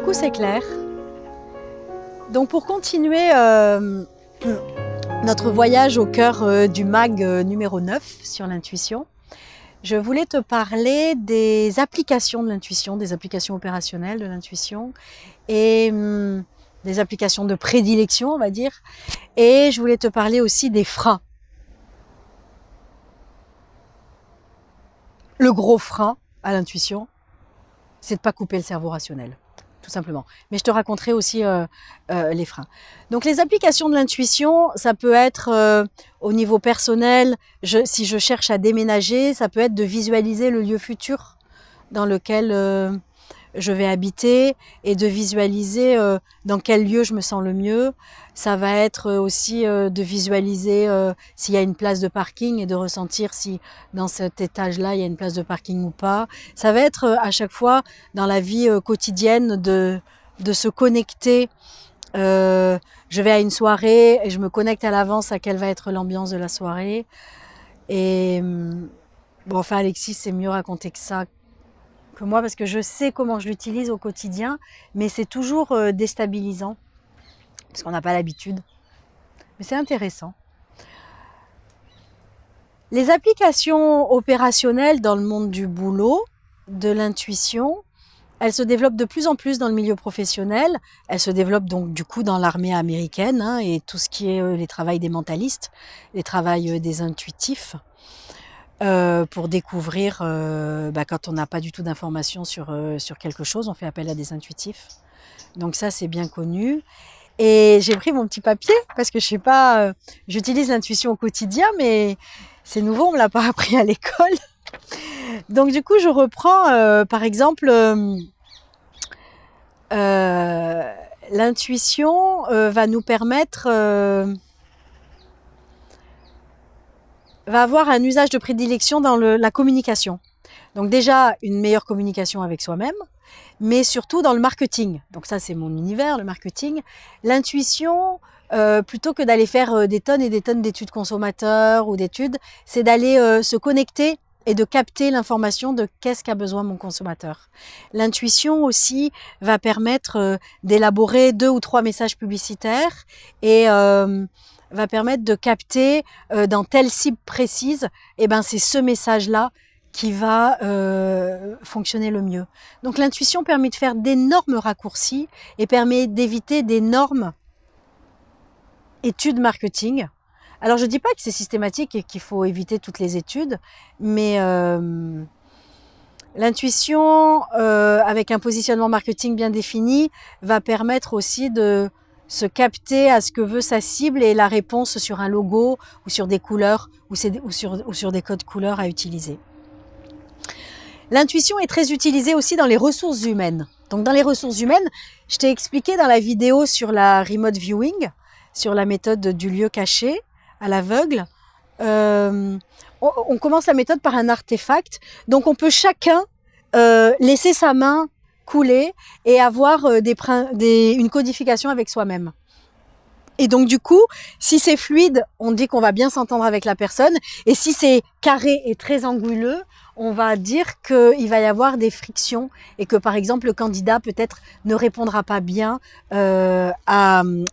Coucou, c'est Claire. Donc pour continuer notre voyage au cœur du mag numéro 9 sur l'intuition, je voulais te parler des applications de l'intuition, des applications opérationnelles de l'intuition et des applications de prédilection, on va dire. Et je voulais te parler aussi des freins. Le gros frein à l'intuition, c'est de ne pas couper le cerveau rationnel, tout simplement. Mais je te raconterai aussi les freins. Donc les applications de l'intuition, ça peut être au niveau personnel, si je cherche à déménager, ça peut être de visualiser le lieu futur dans lequel je vais habiter et de visualiser dans quel lieu je me sens le mieux. Ça va être aussi de visualiser s'il y a une place de parking et de ressentir si dans cet étage-là, il y a une place de parking ou pas. Ça va être à chaque fois dans la vie quotidienne de se connecter. Je vais à une soirée et je me connecte à l'avance à quelle va être l'ambiance de la soirée. Et bon, enfin Alexis, c'est mieux raconté que ça que moi parce que je sais comment je l'utilise au quotidien, mais c'est toujours déstabilisant parce qu'on n'a pas l'habitude. Mais c'est intéressant. Les applications opérationnelles dans le monde du boulot, de l'intuition, elles se développent de plus en plus dans le milieu professionnel. Elles se développent donc du coup dans l'armée américaine et tout ce qui est les travails des mentalistes, les travails des intuitifs. Pour découvrir, quand on n'a pas du tout d'informations sur quelque chose, on fait appel à des intuitifs. Donc ça, c'est bien connu. Et j'ai pris mon petit papier parce que je sais pas, j'utilise l'intuition au quotidien, mais c'est nouveau, on me l'a pas appris à l'école. Donc du coup, je reprends par exemple l'intuition va nous permettre va avoir un usage de prédilection dans la communication. Donc déjà, une meilleure communication avec soi-même, mais surtout dans le marketing. Donc ça, c'est mon univers, le marketing. L'intuition, plutôt que d'aller faire des tonnes et des tonnes d'études consommateurs ou d'études, c'est d'aller se connecter et de capter l'information de qu'est-ce qu'a besoin mon consommateur. L'intuition aussi va permettre d'élaborer 2 ou 3 messages publicitaires et va permettre de capter dans telle cible précise, et ben c'est ce message-là qui va fonctionner le mieux. Donc l'intuition permet de faire d'énormes raccourcis et permet d'éviter d'énormes études marketing. Alors je dis pas que c'est systématique et qu'il faut éviter toutes les études, mais l'intuition avec un positionnement marketing bien défini va permettre aussi de se capter à ce que veut sa cible et la réponse sur un logo ou sur des couleurs ou sur des codes couleurs à utiliser. L'intuition est très utilisée aussi dans les ressources humaines. Donc dans les ressources humaines, je t'ai expliqué dans la vidéo sur la remote viewing, sur la méthode du lieu caché à l'aveugle. On commence la méthode par un artefact. Donc on peut chacun laisser sa main couler et avoir une codification avec soi-même. Et donc du coup, si c'est fluide, on dit qu'on va bien s'entendre avec la personne. Et si c'est carré et très anguleux, on va dire qu'il va y avoir des frictions et que par exemple le candidat peut-être ne répondra pas bien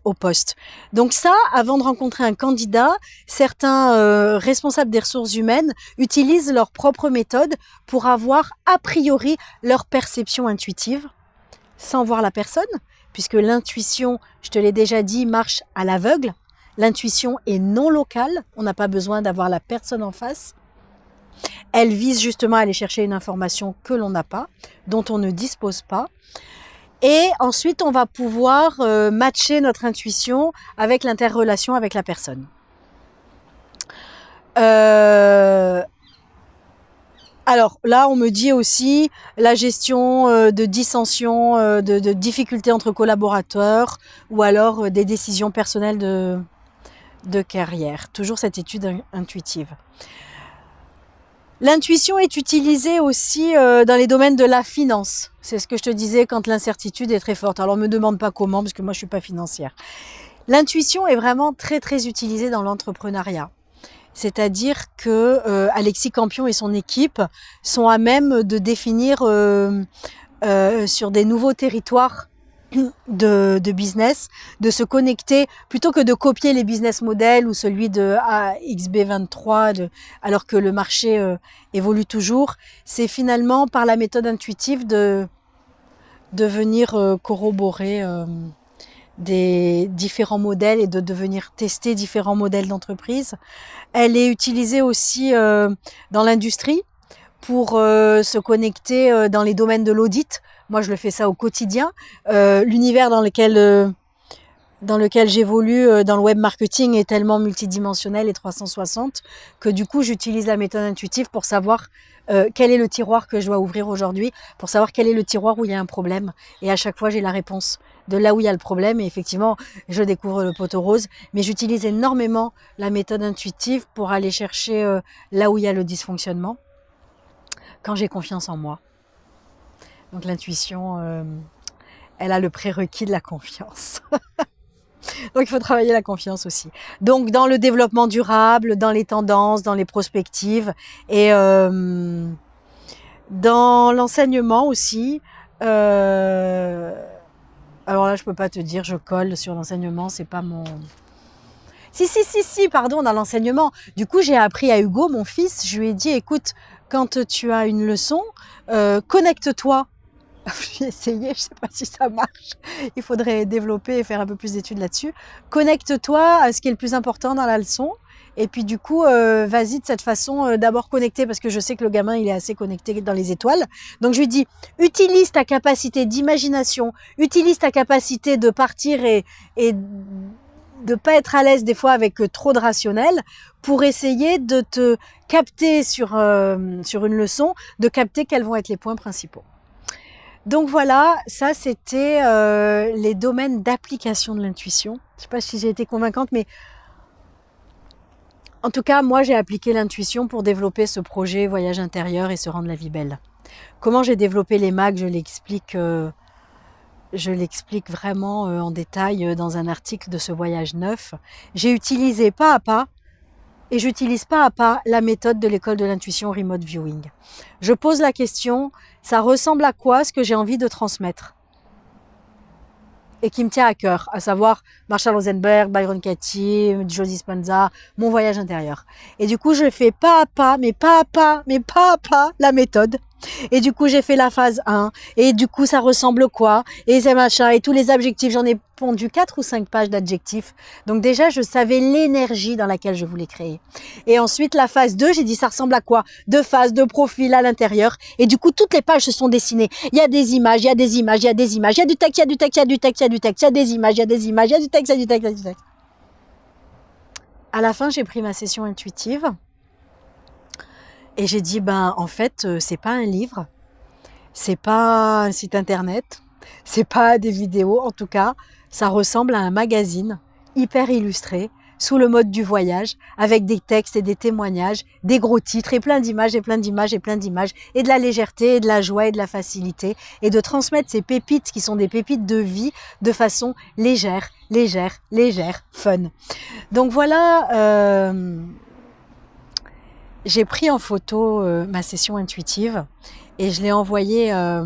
au poste. Donc ça, avant de rencontrer un candidat, certains responsables des ressources humaines utilisent leur propre méthode pour avoir a priori leur perception intuitive sans voir la personne, puisque l'intuition, je te l'ai déjà dit, marche à l'aveugle. L'intuition est non locale, on n'a pas besoin d'avoir la personne en face. Elle vise justement à aller chercher une information que l'on n'a pas, dont on ne dispose pas. Et ensuite, on va pouvoir matcher notre intuition avec l'interrelation avec la personne. Alors là, on me dit aussi la gestion de dissensions, de difficultés entre collaborateurs ou alors des décisions personnelles de carrière. Toujours cette étude intuitive. L'intuition est utilisée aussi dans les domaines de la finance. C'est ce que je te disais quand l'incertitude est très forte. Alors, ne me demande pas comment, parce que moi, je suis pas financière. L'intuition est vraiment très, très utilisée dans l'entrepreneuriat. C'est-à-dire que Alexis Campion et son équipe sont à même de définir sur des nouveaux territoires de business, de se connecter, plutôt que de copier les business models ou celui de XB23, alors que le marché évolue toujours. C'est finalement par la méthode intuitive de venir corroborer des différents modèles et de venir tester différents modèles d'entreprise. Elle est utilisée aussi dans l'industrie pour se connecter dans les domaines de l'audit. Moi, je le fais ça au quotidien. L'univers dans lequel j'évolue dans le web marketing est tellement multidimensionnel et 360 que du coup, j'utilise la méthode intuitive pour savoir quel est le tiroir que je dois ouvrir aujourd'hui, pour savoir quel est le tiroir où il y a un problème. Et à chaque fois, j'ai la réponse de là où il y a le problème. Et effectivement, je découvre le poteau rose. Mais j'utilise énormément la méthode intuitive pour aller chercher là où il y a le dysfonctionnement, quand j'ai confiance en moi. Donc l'intuition, elle a le prérequis de la confiance. Donc il faut travailler la confiance aussi. Donc dans le développement durable, dans les tendances, dans les prospectives et dans l'enseignement aussi. Alors là, je peux pas te dire, je colle sur l'enseignement, c'est pas mon... Si, pardon, dans l'enseignement. Du coup, j'ai appris à Hugo, mon fils, je lui ai dit, écoute, quand tu as une leçon, connecte-toi. J'ai essayé, je sais pas si ça marche. Il faudrait développer et faire un peu plus d'études là-dessus. Connecte-toi à ce qui est le plus important dans la leçon. Et puis du coup, vas-y de cette façon, d'abord connecter, parce que je sais que le gamin, il est assez connecté dans les étoiles. Donc je lui dis, utilise ta capacité d'imagination, utilise ta capacité de partir et de pas être à l'aise des fois avec trop de rationnel, pour essayer de te capter sur une leçon, de capter quels vont être les points principaux. Donc voilà, ça c'était les domaines d'application de l'intuition. Je sais pas si j'ai été convaincante, mais en tout cas, moi j'ai appliqué l'intuition pour développer ce projet voyage intérieur et se rendre la vie belle. Comment j'ai développé les MAG, je l'explique vraiment en détail dans un article de ce voyage 9. J'ai utilisé pas à pas, et j'utilise pas à pas la méthode de l'école de l'intuition remote viewing. Je pose la question, ça ressemble à quoi ce que j'ai envie de transmettre et qui me tient à cœur, à savoir Marshall Rosenberg, Byron Katie, Joe Dispenza, mon voyage intérieur. Et du coup, je fais pas à pas la méthode. Et du coup, j'ai fait la phase 1. Et du coup, ça ressemble quoi? Et c'est machin. Et tous les adjectifs, j'en ai pondu 4 ou 5 pages d'adjectifs. Donc déjà, je savais l'énergie dans laquelle je voulais créer. Et ensuite, la phase 2, j'ai dit ça ressemble à quoi? De phase, de profil à l'intérieur. Et du coup, toutes les pages se sont dessinées. Il y a des images, il y a des images, il y a des images. Il y a du texte, il y a du texte, il y a du texte, il y a du texte. Il y a des images, il y a des images, il y a du texte, il y a du texte, il y a du texte. À la fin, j'ai pris ma session intuitive. Et j'ai dit, en fait, c'est pas un livre, c'est pas un site internet, c'est pas des vidéos, en tout cas, ça ressemble à un magazine hyper illustré, sous le mode du voyage, avec des textes et des témoignages, des gros titres et plein d'images et plein d'images et plein d'images, et de la légèreté et de la joie et de la facilité, et de transmettre ces pépites qui sont des pépites de vie de façon légère, fun. Donc voilà... j'ai pris en photo ma session intuitive et je l'ai envoyée à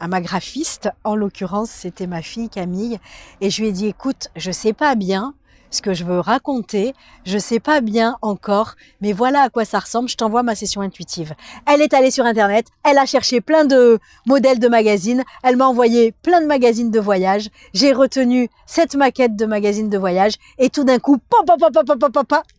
ma graphiste. En l'occurrence, c'était ma fille Camille. Et je lui ai dit, écoute, je sais pas bien ce que je veux raconter, je sais pas bien encore, mais voilà à quoi ça ressemble, je t'envoie ma session intuitive. Elle est allée sur Internet, elle a cherché plein de modèles de magazines, elle m'a envoyé plein de magazines de voyage, j'ai retenu cette maquette de magazine de voyage, et tout d'un coup,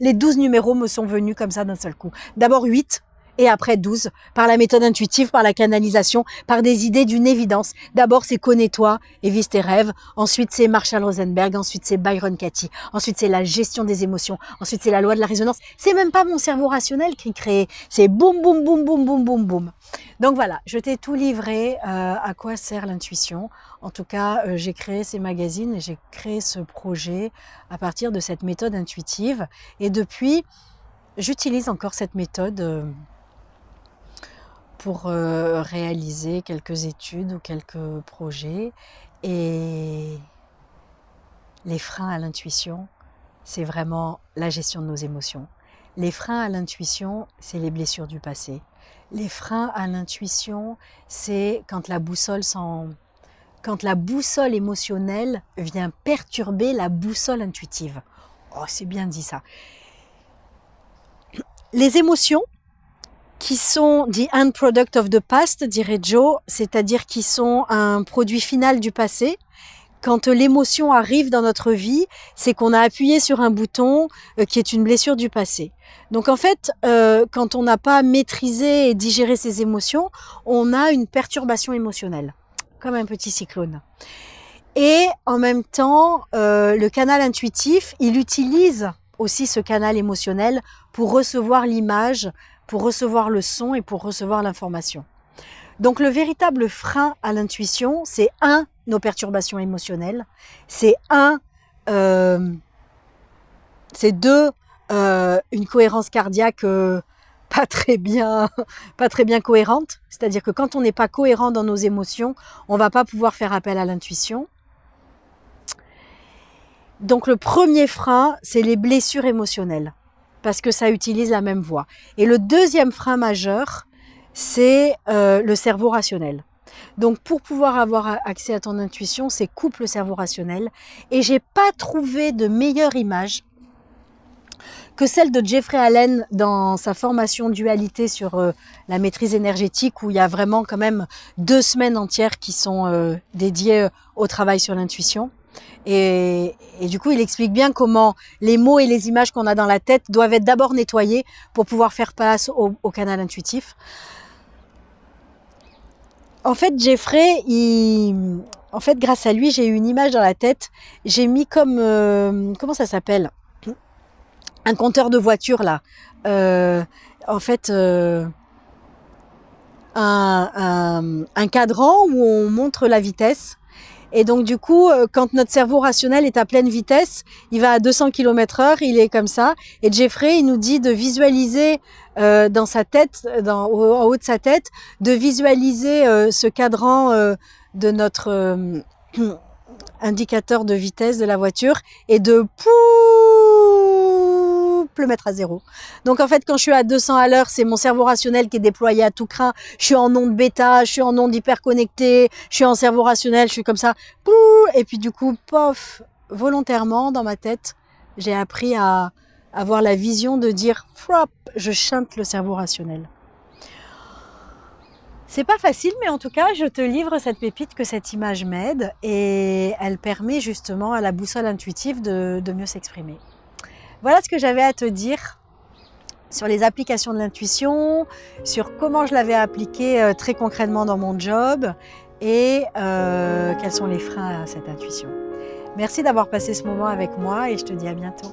les 12 numéros me sont venus comme ça d'un seul coup. D'abord 8, et après 12, par la méthode intuitive, par la canalisation, par des idées d'une évidence. D'abord, c'est connais-toi et vise tes rêves. Ensuite, c'est Marshall Rosenberg. Ensuite, c'est Byron Katie. Ensuite, c'est la gestion des émotions. Ensuite, c'est la loi de la résonance. C'est même pas mon cerveau rationnel qui crée. C'est boum, boum, boum, boum, boum, boum, boum. Donc voilà, je t'ai tout livré à quoi sert l'intuition. En tout cas, j'ai créé ces magazines et j'ai créé ce projet à partir de cette méthode intuitive. Et depuis, j'utilise encore cette méthode pour réaliser quelques études ou quelques projets. Et les freins à l'intuition, c'est vraiment la gestion de nos émotions. Les freins à l'intuition, c'est les blessures du passé. Les freins à l'intuition, c'est quand quand la boussole émotionnelle vient perturber la boussole intuitive. Oh, c'est bien dit ça. Les émotions, qui sont the end product of the past, dirait Joe, c'est-à-dire qui sont un produit final du passé. Quand l'émotion arrive dans notre vie, c'est qu'on a appuyé sur un bouton qui est une blessure du passé. Donc en fait, quand on n'a pas maîtrisé et digéré ses émotions, on a une perturbation émotionnelle, comme un petit cyclone. Et en même temps, le canal intuitif, il utilise aussi ce canal émotionnel pour recevoir l'image, pour recevoir le son et pour recevoir l'information. Donc le véritable frein à l'intuition, c'est nos perturbations émotionnelles, c'est deux, une cohérence cardiaque pas très bien cohérente. C'est-à-dire que quand on n'est pas cohérent dans nos émotions, on ne va pas pouvoir faire appel à l'intuition. Donc le premier frein, c'est les blessures émotionnelles, parce que ça utilise la même voie. Et le deuxième frein majeur, c'est le cerveau rationnel. Donc pour pouvoir avoir accès à ton intuition, c'est coupe le cerveau rationnel. Et j'ai pas trouvé de meilleure image que celle de Jeffrey Allen dans sa formation dualité sur la maîtrise énergétique, où il y a vraiment quand même 2 semaines entières qui sont dédiées au travail sur l'intuition. Et du coup, il explique bien comment les mots et les images qu'on a dans la tête doivent être d'abord nettoyés pour pouvoir faire place au canal intuitif. En fait, Jeffrey, grâce à lui, j'ai eu une image dans la tête. J'ai mis comme... comment ça s'appelle ? Un compteur de voiture, là. Un cadran où on montre la vitesse. Et donc du coup, quand notre cerveau rationnel est à pleine vitesse, il va à 200 km/h, il est comme ça. Et Jeffrey, il nous dit de visualiser dans sa tête, en haut de sa tête, de visualiser ce cadran de notre indicateur de vitesse de la voiture et de le mettre à 0. Donc en fait, quand je suis à 200 à l'heure, c'est mon cerveau rationnel qui est déployé à tout crin. Je suis en onde bêta, je suis en onde hyper connectée, je suis en cerveau rationnel, je suis comme ça. Et puis du coup, pof, volontairement dans ma tête, j'ai appris à avoir la vision de dire, frap, je chante le cerveau rationnel. C'est pas facile, mais en tout cas, je te livre cette pépite que cette image m'aide et elle permet justement à la boussole intuitive de mieux s'exprimer. Voilà ce que j'avais à te dire sur les applications de l'intuition, sur comment je l'avais appliquée très concrètement dans mon job et quels sont les freins à cette intuition. Merci d'avoir passé ce moment avec moi et je te dis à bientôt.